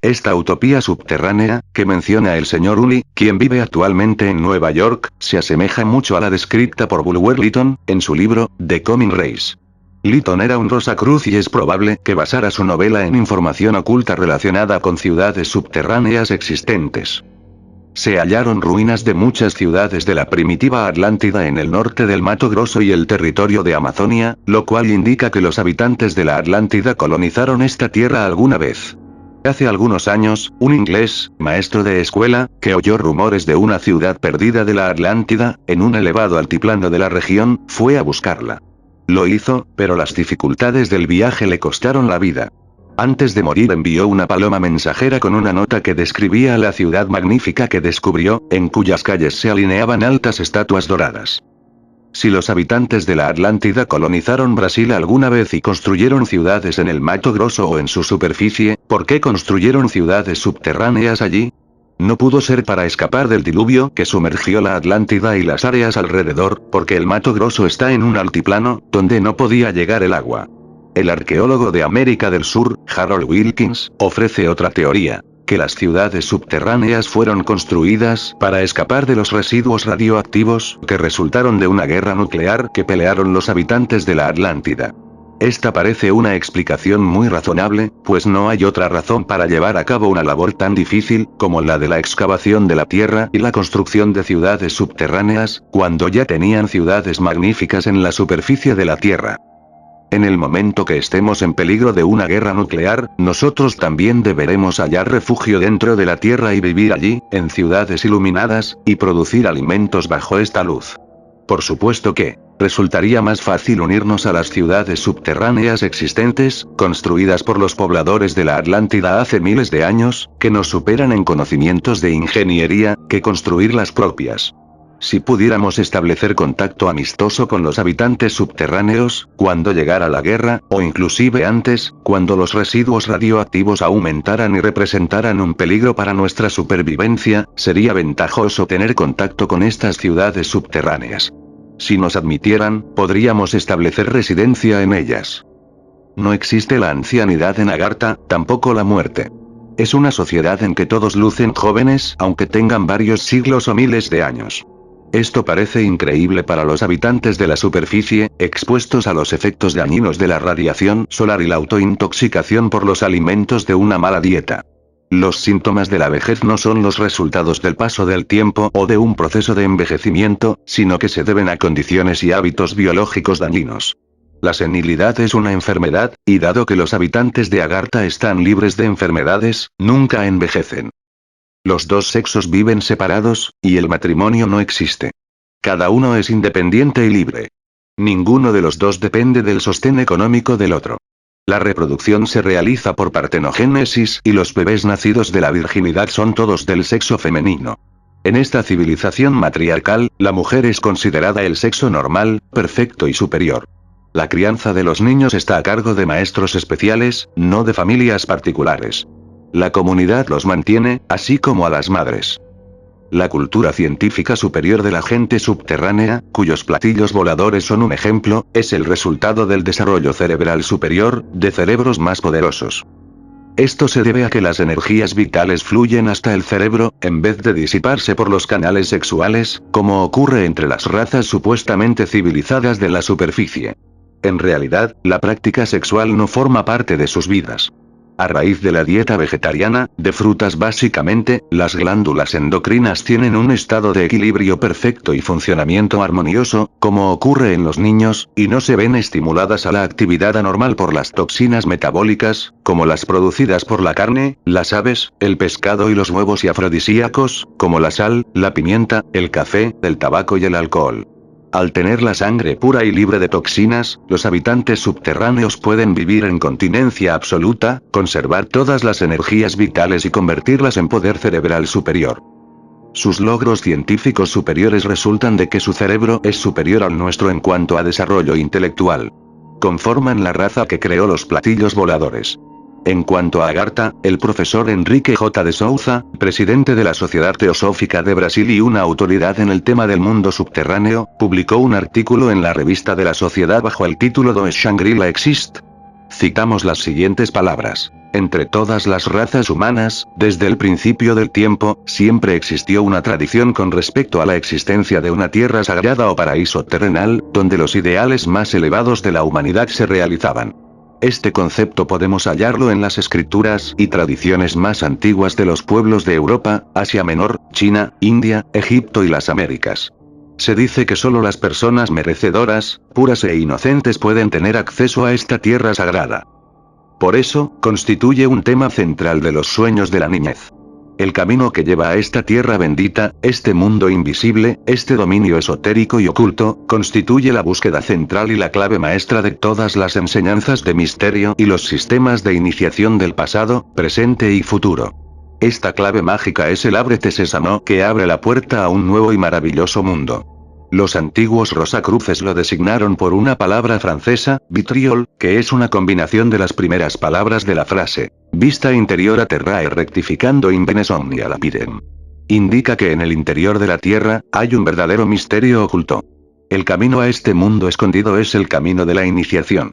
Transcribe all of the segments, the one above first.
Esta utopía subterránea, que menciona el señor Uli, quien vive actualmente en Nueva York, se asemeja mucho a la descrita por Bulwer Lytton, en su libro, The Coming Race. Lytton era un Rosacruz y es probable que basara su novela en información oculta relacionada con ciudades subterráneas existentes. Se hallaron ruinas de muchas ciudades de la primitiva Atlántida en el norte del Mato Grosso y el territorio de Amazonia, lo cual indica que los habitantes de la Atlántida colonizaron esta tierra alguna vez. Hace algunos años, un inglés, maestro de escuela, que oyó rumores de una ciudad perdida de la Atlántida, en un elevado altiplano de la región, fue a buscarla. Lo hizo, pero las dificultades del viaje le costaron la vida. Antes de morir envió una paloma mensajera con una nota que describía la ciudad magnífica que descubrió, en cuyas calles se alineaban altas estatuas doradas. Si los habitantes de la Atlántida colonizaron Brasil alguna vez y construyeron ciudades en el Mato Grosso o en su superficie, ¿por qué construyeron ciudades subterráneas allí? No pudo ser para escapar del diluvio que sumergió la Atlántida y las áreas alrededor, porque el Mato Grosso está en un altiplano, donde no podía llegar el agua. El arqueólogo de América del Sur, Harold Wilkins, ofrece otra teoría, que las ciudades subterráneas fueron construidas para escapar de los residuos radioactivos que resultaron de una guerra nuclear que pelearon los habitantes de la Atlántida. Esta parece una explicación muy razonable, pues no hay otra razón para llevar a cabo una labor tan difícil como la de la excavación de la tierra y la construcción de ciudades subterráneas, cuando ya tenían ciudades magníficas en la superficie de la tierra. En el momento que estemos en peligro de una guerra nuclear, nosotros también deberemos hallar refugio dentro de la Tierra y vivir allí, en ciudades iluminadas, y producir alimentos bajo esta luz. Por supuesto que, resultaría más fácil unirnos a las ciudades subterráneas existentes, construidas por los pobladores de la Atlántida hace miles de años, que nos superan en conocimientos de ingeniería, que construir las propias. Si pudiéramos establecer contacto amistoso con los habitantes subterráneos, cuando llegara la guerra, o inclusive antes, cuando los residuos radioactivos aumentaran y representaran un peligro para nuestra supervivencia, sería ventajoso tener contacto con estas ciudades subterráneas. Si nos admitieran, podríamos establecer residencia en ellas. No existe la ancianidad en Agartha, tampoco la muerte. Es una sociedad en que todos lucen jóvenes, aunque tengan varios siglos o miles de años. Esto parece increíble para los habitantes de la superficie, expuestos a los efectos dañinos de la radiación solar y la autointoxicación por los alimentos de una mala dieta. Los síntomas de la vejez no son los resultados del paso del tiempo o de un proceso de envejecimiento, sino que se deben a condiciones y hábitos biológicos dañinos. La senilidad es una enfermedad, y dado que los habitantes de Agartha están libres de enfermedades, nunca envejecen. Los dos sexos viven separados, y el matrimonio no existe. Cada uno es independiente y libre. Ninguno de los dos depende del sostén económico del otro. La reproducción se realiza por partenogénesis y los bebés nacidos de la virginidad son todos del sexo femenino. En esta civilización matriarcal, la mujer es considerada el sexo normal, perfecto y superior. La crianza de los niños está a cargo de maestros especiales, no de familias particulares. La comunidad los mantiene, así como a las madres. La cultura científica superior de la gente subterránea, cuyos platillos voladores son un ejemplo, es el resultado del desarrollo cerebral superior, de cerebros más poderosos. Esto se debe a que las energías vitales fluyen hasta el cerebro, en vez de disiparse por los canales sexuales, como ocurre entre las razas supuestamente civilizadas de la superficie. En realidad, la práctica sexual no forma parte de sus vidas. A raíz de la dieta vegetariana, de frutas básicamente, las glándulas endocrinas tienen un estado de equilibrio perfecto y funcionamiento armonioso, como ocurre en los niños, y no se ven estimuladas a la actividad anormal por las toxinas metabólicas, como las producidas por la carne, las aves, el pescado y los huevos y afrodisíacos, como la sal, la pimienta, el café, el tabaco y el alcohol. Al tener la sangre pura y libre de toxinas, los habitantes subterráneos pueden vivir en continencia absoluta, conservar todas las energías vitales y convertirlas en poder cerebral superior. Sus logros científicos superiores resultan de que su cerebro es superior al nuestro en cuanto a desarrollo intelectual. Conforman la raza que creó los platillos voladores. En cuanto a Agartha, el profesor Enrique J. de Souza, presidente de la Sociedad Teosófica de Brasil y una autoridad en el tema del mundo subterráneo, publicó un artículo en la revista de la Sociedad bajo el título "Does Shangri-La Exist?". Citamos las siguientes palabras. Entre todas las razas humanas, desde el principio del tiempo, siempre existió una tradición con respecto a la existencia de una tierra sagrada o paraíso terrenal, donde los ideales más elevados de la humanidad se realizaban. Este concepto podemos hallarlo en las escrituras y tradiciones más antiguas de los pueblos de Europa, Asia Menor, China, India, Egipto y las Américas. Se dice que solo las personas merecedoras, puras e inocentes pueden tener acceso a esta tierra sagrada. Por eso, constituye un tema central de los sueños de la niñez. El camino que lleva a esta tierra bendita, este mundo invisible, este dominio esotérico y oculto, constituye la búsqueda central y la clave maestra de todas las enseñanzas de misterio y los sistemas de iniciación del pasado, presente y futuro. Esta clave mágica es el ábrete sésamo que abre la puerta a un nuevo y maravilloso mundo. Los antiguos rosacruces lo designaron por una palabra francesa, vitriol, que es una combinación de las primeras palabras de la frase, vista interior terrae rectificando in benes omnia lapidem. Indica que en el interior de la tierra, hay un verdadero misterio oculto. El camino a este mundo escondido es el camino de la iniciación.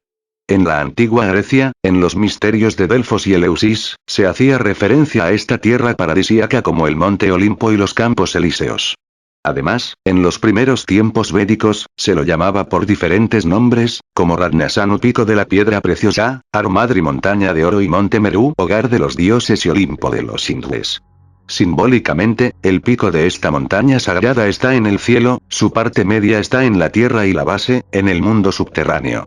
En la antigua Grecia, en los misterios de Delfos y Eleusis, se hacía referencia a esta tierra paradisíaca como el monte Olimpo y los campos elíseos. Además, en los primeros tiempos védicos, se lo llamaba por diferentes nombres, como Ratnasanu pico de la piedra preciosa, Aromadri montaña de oro y monte Meru hogar de los dioses y Olimpo de los hindúes. Simbólicamente, el pico de esta montaña sagrada está en el cielo, su parte media está en la tierra y la base, en el mundo subterráneo.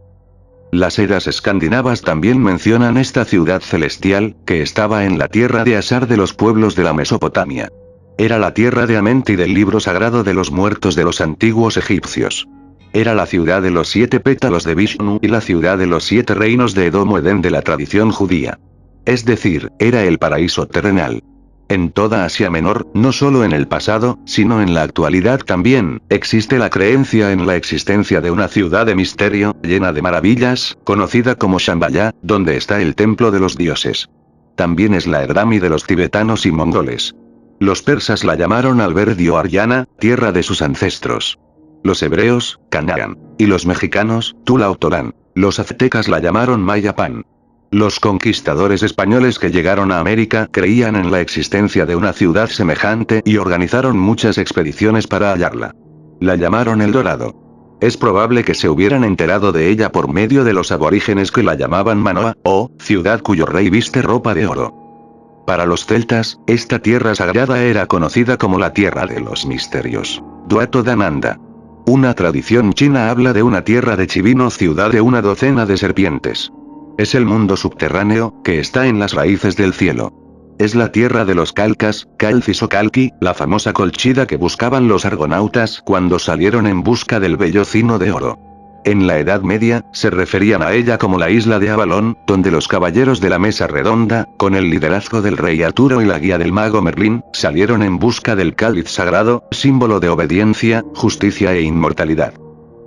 Las Edas escandinavas también mencionan esta ciudad celestial, que estaba en la tierra de Asar de los pueblos de la Mesopotamia. Era la tierra de Amenti del libro sagrado de los muertos de los antiguos egipcios. Era la ciudad de los 7 pétalos de Vishnu y la ciudad de los 7 reinos de Edom o Edén de la tradición judía. Es decir, era el paraíso terrenal. En toda Asia Menor, no solo en el pasado, sino en la actualidad también, existe la creencia en la existencia de una ciudad de misterio, llena de maravillas, conocida como Shambhala, donde está el templo de los dioses. También es la Erdami de los tibetanos y mongoles. Los persas la llamaron Alberdio Aryana, tierra de sus ancestros. Los hebreos, Canaán. Y los mexicanos, Tula o Torán. Los aztecas la llamaron Mayapán. Los conquistadores españoles que llegaron a América creían en la existencia de una ciudad semejante y organizaron muchas expediciones para hallarla. La llamaron El Dorado. Es probable que se hubieran enterado de ella por medio de los aborígenes que la llamaban Manoa, o ciudad cuyo rey viste ropa de oro. Para los celtas, esta tierra sagrada era conocida como la tierra de los misterios. Duato Dananda. Una tradición china habla de una tierra de Chivino, ciudad de una docena de serpientes. Es el mundo subterráneo, que está en las raíces del cielo. Es la tierra de los Calcas, Calcis o Calqui, la famosa colchida que buscaban los argonautas cuando salieron en busca del vellocino de oro. En la Edad Media, se referían a ella como la isla de Avalón, donde los caballeros de la mesa redonda, con el liderazgo del rey Arturo y la guía del mago Merlín, salieron en busca del cáliz sagrado, símbolo de obediencia, justicia e inmortalidad.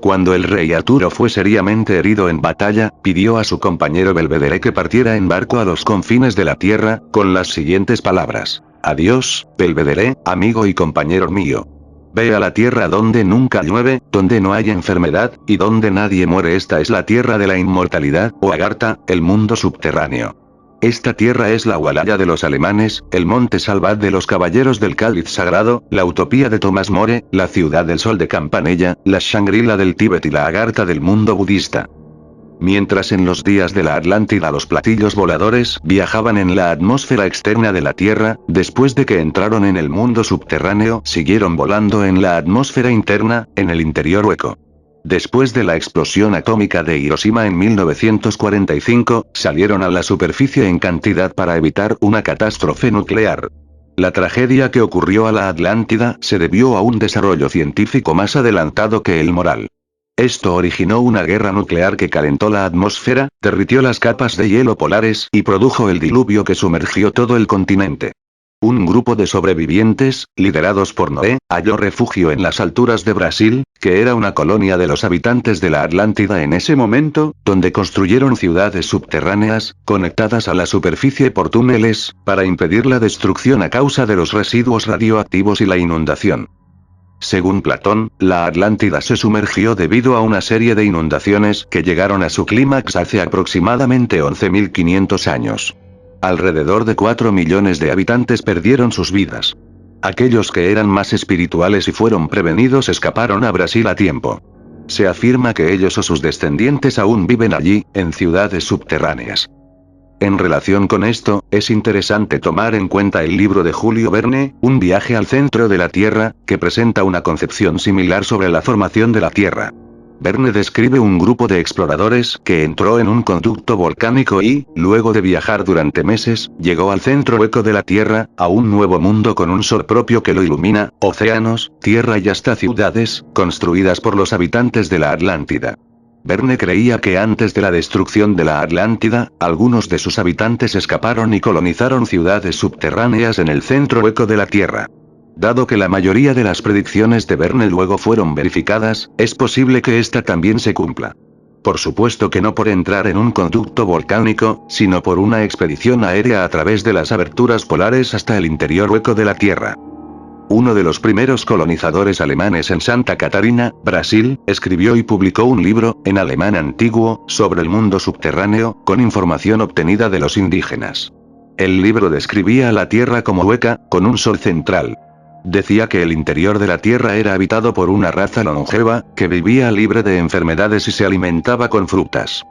Cuando el rey Arturo fue seriamente herido en batalla, pidió a su compañero Belvedere que partiera en barco a los confines de la tierra, con las siguientes palabras: adiós, Belvedere, amigo y compañero mío. Ve a la tierra donde nunca llueve, donde no hay enfermedad, y donde nadie muere. Esta es la tierra de la inmortalidad, o Agartha, el mundo subterráneo. Esta tierra es la Walhalla de los alemanes, el monte Salvat de los caballeros del cáliz sagrado, la utopía de Thomas More, la ciudad del sol de Campanella, la Shangri-La del Tíbet y la Agartha del mundo budista. Mientras en los días de la Atlántida los platillos voladores viajaban en la atmósfera externa de la Tierra, después de que entraron en el mundo subterráneo, siguieron volando en la atmósfera interna, en el interior hueco. Después de la explosión atómica de Hiroshima en 1945, salieron a la superficie en cantidad para evitar una catástrofe nuclear. La tragedia que ocurrió a la Atlántida se debió a un desarrollo científico más adelantado que el moral. Esto originó una guerra nuclear que calentó la atmósfera, derritió las capas de hielo polares y produjo el diluvio que sumergió todo el continente. Un grupo de sobrevivientes, liderados por Noé, halló refugio en las alturas de Brasil, que era una colonia de los habitantes de la Atlántida en ese momento, donde construyeron ciudades subterráneas, conectadas a la superficie por túneles, para impedir la destrucción a causa de los residuos radioactivos y la inundación. Según Platón, la Atlántida se sumergió debido a una serie de inundaciones que llegaron a su clímax hace aproximadamente 11.500 años. Alrededor de 4 millones de habitantes perdieron sus vidas. Aquellos que eran más espirituales y fueron prevenidos escaparon a Brasil a tiempo. Se afirma que ellos o sus descendientes aún viven allí, en ciudades subterráneas. En relación con esto, es interesante tomar en cuenta el libro de Julio Verne, Un viaje al centro de la Tierra, que presenta una concepción similar sobre la formación de la Tierra. Verne describe un grupo de exploradores que entró en un conducto volcánico y, luego de viajar durante meses, llegó al centro hueco de la Tierra, a un nuevo mundo con un sol propio que lo ilumina, océanos, tierra y hasta ciudades, construidas por los habitantes de la Atlántida. Verne creía que antes de la destrucción de la Atlántida, algunos de sus habitantes escaparon y colonizaron ciudades subterráneas en el centro hueco de la Tierra. Dado que la mayoría de las predicciones de Verne luego fueron verificadas, es posible que esta también se cumpla. Por supuesto que no por entrar en un conducto volcánico, sino por una expedición aérea a través de las aberturas polares hasta el interior hueco de la Tierra. Uno de los primeros colonizadores alemanes en Santa Catarina, Brasil, escribió y publicó un libro, en alemán antiguo, sobre el mundo subterráneo, con información obtenida de los indígenas. El libro describía a la Tierra como hueca, con un sol central. Decía que el interior de la Tierra era habitado por una raza longeva, que vivía libre de enfermedades y se alimentaba con frutas.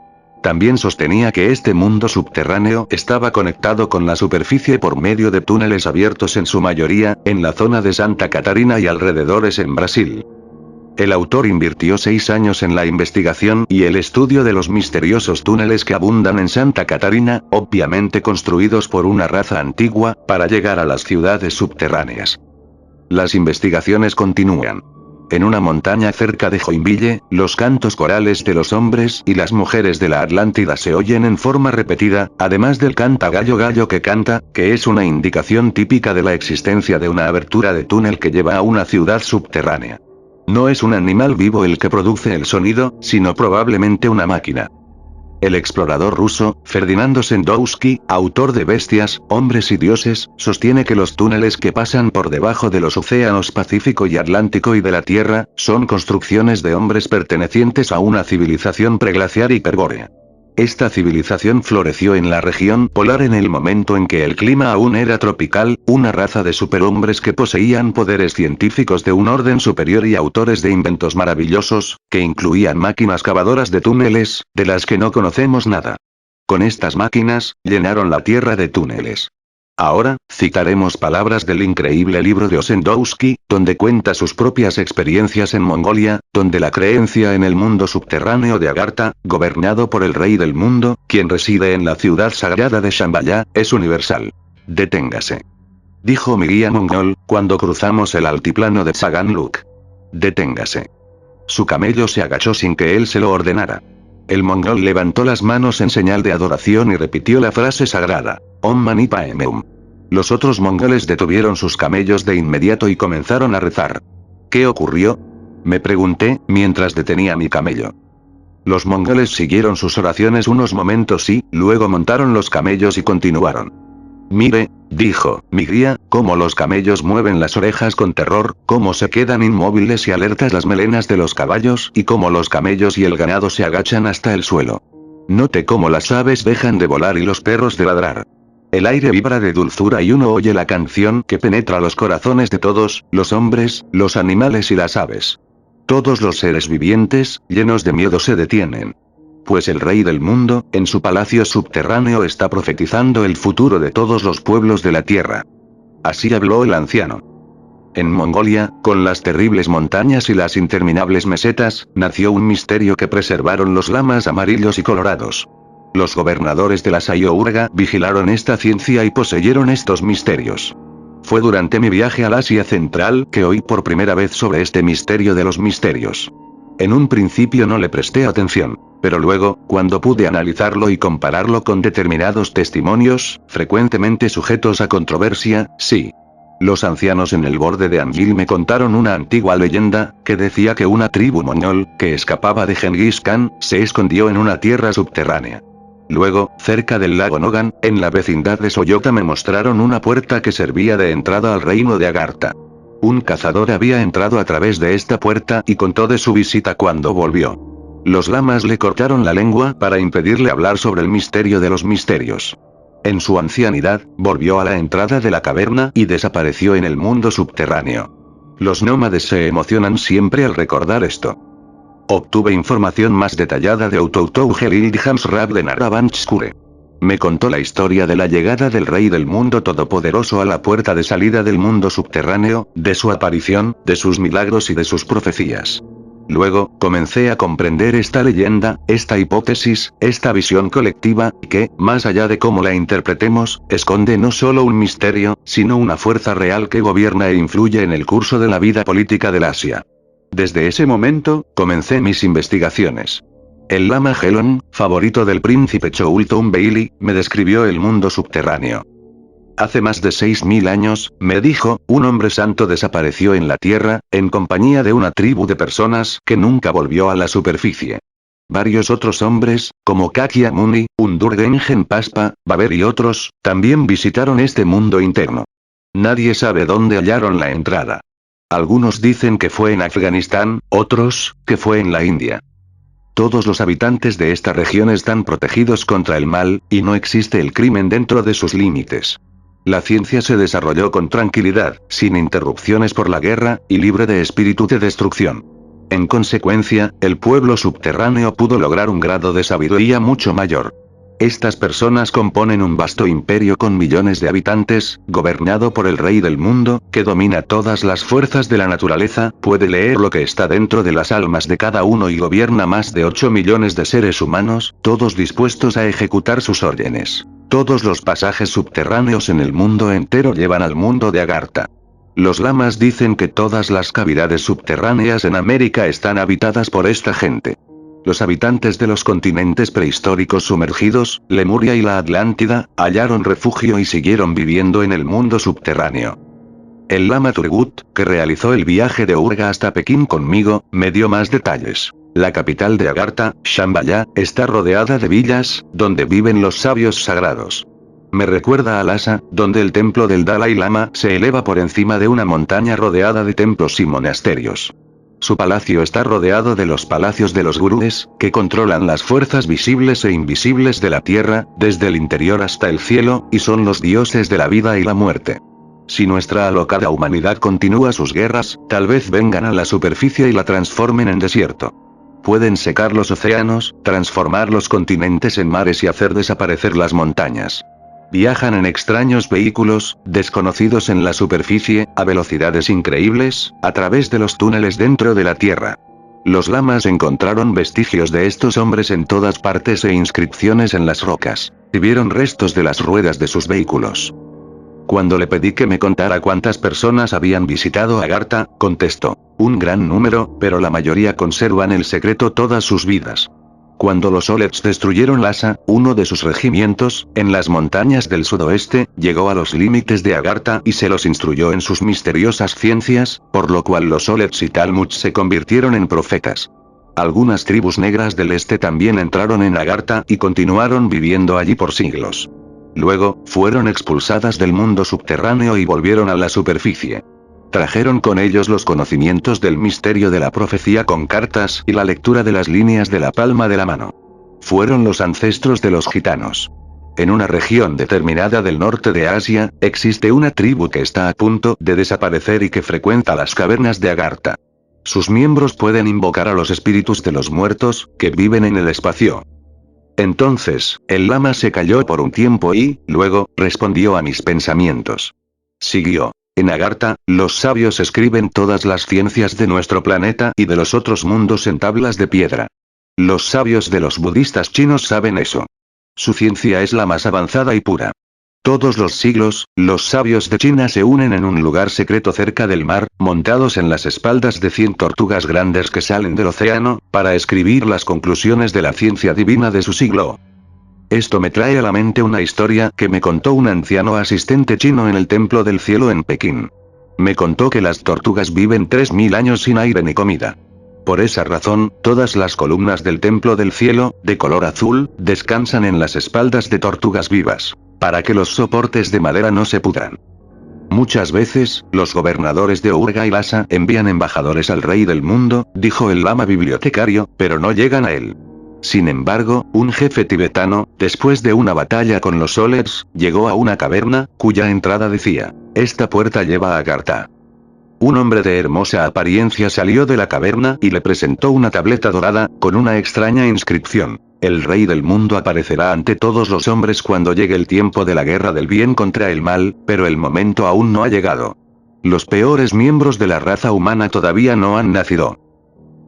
También sostenía que este mundo subterráneo estaba conectado con la superficie por medio de túneles abiertos en su mayoría, en la zona de Santa Catarina y alrededores en Brasil. El autor invirtió 6 años en la investigación y el estudio de los misteriosos túneles que abundan en Santa Catarina, obviamente construidos por una raza antigua, para llegar a las ciudades subterráneas. Las investigaciones continúan. En una montaña cerca de Joinville, los cantos corales de los hombres y las mujeres de la Atlántida se oyen en forma repetida, además del canta gallo gallo que canta, que es una indicación típica de la existencia de una abertura de túnel que lleva a una ciudad subterránea. No es un animal vivo el que produce el sonido, sino probablemente una máquina. El explorador ruso, Ferdinando Sendowski, autor de Bestias, Hombres y Dioses, sostiene que los túneles que pasan por debajo de los océanos Pacífico y Atlántico y de la Tierra, son construcciones de hombres pertenecientes a una civilización preglaciar hiperbórea. Esta civilización floreció en la región polar en el momento en que el clima aún era tropical, una raza de superhombres que poseían poderes científicos de un orden superior y autores de inventos maravillosos, que incluían máquinas cavadoras de túneles, de las que no conocemos nada. Con estas máquinas, llenaron la Tierra de túneles. Ahora, citaremos palabras del increíble libro de Ossendowski, donde cuenta sus propias experiencias en Mongolia, donde la creencia en el mundo subterráneo de Agartha, gobernado por el rey del mundo, quien reside en la ciudad sagrada de Shambhala, es universal. Deténgase. Dijo mi guía mongol, cuando cruzamos el altiplano de Saganluk. Deténgase. Su camello se agachó sin que él se lo ordenara. El mongol levantó las manos en señal de adoración y repitió la frase sagrada, Om Mani Padme Hum. Los otros mongoles detuvieron sus camellos de inmediato y comenzaron a rezar. ¿Qué ocurrió? Me pregunté, mientras detenía mi camello. Los mongoles siguieron sus oraciones unos momentos y, luego montaron los camellos y continuaron. Mire, dijo, mi guía, cómo los camellos mueven las orejas con terror, cómo se quedan inmóviles y alertas las melenas de los caballos y cómo los camellos y el ganado se agachan hasta el suelo. Note cómo las aves dejan de volar y los perros de ladrar. El aire vibra de dulzura y uno oye la canción que penetra los corazones de todos, los hombres, los animales y las aves. Todos los seres vivientes, llenos de miedo se detienen. Pues el rey del mundo, en su palacio subterráneo está profetizando el futuro de todos los pueblos de la tierra. Así habló el anciano. En Mongolia, con las terribles montañas y las interminables mesetas, nació un misterio que preservaron los lamas amarillos y colorados. Los gobernadores de la Sayourga vigilaron esta ciencia y poseyeron estos misterios. Fue durante mi viaje al Asia Central que oí por primera vez sobre este misterio de los misterios. En un principio no le presté atención, pero luego, cuando pude analizarlo y compararlo con determinados testimonios, frecuentemente sujetos a controversia, sí. Los ancianos en el borde de Angil me contaron una antigua leyenda, que decía que una tribu mongol, que escapaba de Genghis Khan, se escondió en una tierra subterránea. Luego, cerca del lago Nogan, en la vecindad de Soyota me mostraron una puerta que servía de entrada al reino de Agartha. Un cazador había entrado a través de esta puerta y contó de su visita cuando volvió. Los lamas le cortaron la lengua para impedirle hablar sobre el misterio de los misterios. En su ancianidad, volvió a la entrada de la caverna y desapareció en el mundo subterráneo. Los nómades se emocionan siempre al recordar esto. Obtuve información más detallada de Outoutougel Rab de Narabanchkure. Me contó la historia de la llegada del Rey del Mundo Todopoderoso a la puerta de salida del mundo subterráneo, de su aparición, de sus milagros y de sus profecías. Luego, comencé a comprender esta leyenda, esta hipótesis, esta visión colectiva, que, más allá de cómo la interpretemos, esconde no solo un misterio, sino una fuerza real que gobierna e influye en el curso de la vida política del Asia. Desde ese momento, comencé mis investigaciones. El lama Gelon, favorito del príncipe Choulton Bailey, me describió el mundo subterráneo. Hace más de 6000 años, me dijo, un hombre santo desapareció en la tierra, en compañía de una tribu de personas que nunca volvió a la superficie. Varios otros hombres, como Kakyamuni, Undurgengen Paspa, Baber y otros, también visitaron este mundo interno. Nadie sabe dónde hallaron la entrada. Algunos dicen que fue en Afganistán, otros, que fue en la India. Todos los habitantes de esta región están protegidos contra el mal, y no existe el crimen dentro de sus límites. La ciencia se desarrolló con tranquilidad, sin interrupciones por la guerra, y libre de espíritu de destrucción. En consecuencia, el pueblo subterráneo pudo lograr un grado de sabiduría mucho mayor. Estas personas componen un vasto imperio con millones de habitantes, gobernado por el Rey del Mundo, que domina todas las fuerzas de la naturaleza, puede leer lo que está dentro de las almas de cada uno y gobierna más de 8 millones de seres humanos, todos dispuestos a ejecutar sus órdenes. Todos los pasajes subterráneos en el mundo entero llevan al mundo de Agartha. Los lamas dicen que todas las cavidades subterráneas en América están habitadas por esta gente. Los habitantes de los continentes prehistóricos sumergidos, Lemuria y la Atlántida, hallaron refugio y siguieron viviendo en el mundo subterráneo. El lama Turgut, que realizó el viaje de Urga hasta Pekín conmigo, me dio más detalles. La capital de Agartha, Shambhala, está rodeada de villas, donde viven los sabios sagrados. Me recuerda a Lhasa, donde el templo del Dalai Lama se eleva por encima de una montaña rodeada de templos y monasterios. Su palacio está rodeado de los palacios de los gurúes, que controlan las fuerzas visibles e invisibles de la tierra, desde el interior hasta el cielo, y son los dioses de la vida y la muerte. Si nuestra alocada humanidad continúa sus guerras, tal vez vengan a la superficie y la transformen en desierto. Pueden secar los océanos, transformar los continentes en mares y hacer desaparecer las montañas. Viajan en extraños vehículos, desconocidos en la superficie, a velocidades increíbles, a través de los túneles dentro de la Tierra. Los lamas encontraron vestigios de estos hombres en todas partes e inscripciones en las rocas. Y vieron restos de las ruedas de sus vehículos. Cuando le pedí que me contara cuántas personas habían visitado Agartha, contestó: un gran número, pero la mayoría conservan el secreto todas sus vidas. Cuando los Olets destruyeron Lhasa, uno de sus regimientos, en las montañas del sudoeste, llegó a los límites de Agartha y se los instruyó en sus misteriosas ciencias, por lo cual los Olets y Talmud se convirtieron en profetas. Algunas tribus negras del este también entraron en Agartha y continuaron viviendo allí por siglos. Luego, fueron expulsadas del mundo subterráneo y volvieron a la superficie. Trajeron con ellos los conocimientos del misterio de la profecía con cartas y la lectura de las líneas de la palma de la mano. Fueron los ancestros de los gitanos. En una región determinada del norte de Asia, existe una tribu que está a punto de desaparecer y que frecuenta las cavernas de Agartha. Sus miembros pueden invocar a los espíritus de los muertos, que viven en el espacio. Entonces, el lama se calló por un tiempo y, luego, respondió a mis pensamientos. Siguió. En Agartha, los sabios escriben todas las ciencias de nuestro planeta y de los otros mundos en tablas de piedra. Los sabios de los budistas chinos saben eso. Su ciencia es la más avanzada y pura. Todos los siglos, los sabios de China se unen en un lugar secreto cerca del mar, montados en las espaldas de 100 tortugas grandes que salen del océano, para escribir las conclusiones de la ciencia divina de su siglo. Esto me trae a la mente una historia que me contó un anciano asistente chino en el Templo del Cielo en Pekín. Me contó que las tortugas viven 3000 años sin aire ni comida. Por esa razón, todas las columnas del Templo del Cielo, de color azul, descansan en las espaldas de tortugas vivas, para que los soportes de madera no se pudran. Muchas veces, los gobernadores de Urga y Lhasa envían embajadores al Rey del Mundo, dijo el lama bibliotecario, pero no llegan a él. Sin embargo, un jefe tibetano, después de una batalla con los Solers, llegó a una caverna, cuya entrada decía: "Esta puerta lleva a Gartha". Un hombre de hermosa apariencia salió de la caverna y le presentó una tableta dorada, con una extraña inscripción: "El rey del mundo aparecerá ante todos los hombres cuando llegue el tiempo de la guerra del bien contra el mal, pero el momento aún no ha llegado. Los peores miembros de la raza humana todavía no han nacido".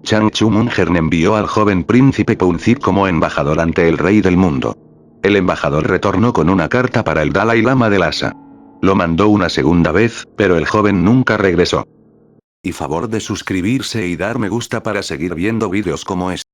Changchu Mungen envió al joven príncipe Pounzip como embajador ante el rey del mundo. El embajador retornó con una carta para el Dalai Lama de Lhasa. Lo mandó una segunda vez, pero el joven nunca regresó. Y favor de suscribirse y dar me gusta para seguir viendo vídeos como este.